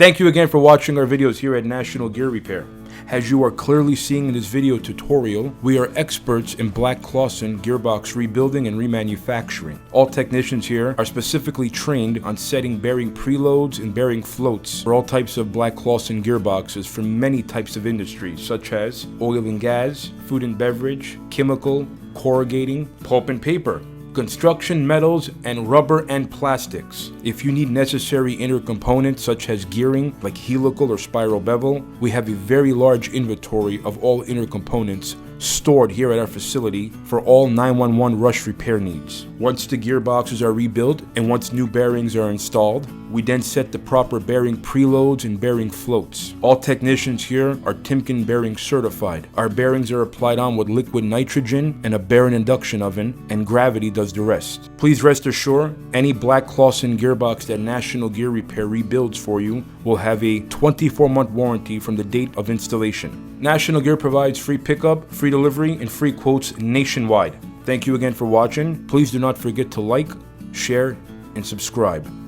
Thank you again for watching our videos here at National Gear Repair. As you are clearly seeing in this video tutorial, we are experts in black Clawson gearbox rebuilding and remanufacturing. All technicians here are specifically trained on setting bearing preloads and bearing floats for all types of black Clawson gearboxes from many types of industries such as oil and gas, food and beverage, chemical, corrugating, pulp and paper, construction metals, and rubber and plastics. If you need necessary inner components such as gearing like helical or spiral bevel, we have a very large inventory of all inner components stored here at our facility for all 911 rush repair needs. Once the gearboxes are rebuilt and once new bearings are installed, we then set the proper bearing preloads and bearing floats. All technicians here are Timken bearing certified. Our bearings are applied on with liquid nitrogen and a bearing induction oven, and gravity does the rest. Please rest assured, any black Clawson gearbox that National Gear Repair rebuilds for you will have a 24-month warranty from the date of installation. National Gear provides free pickup, free delivery, and free quotes nationwide. Thank you again for watching. Please do not forget to like, share, and subscribe.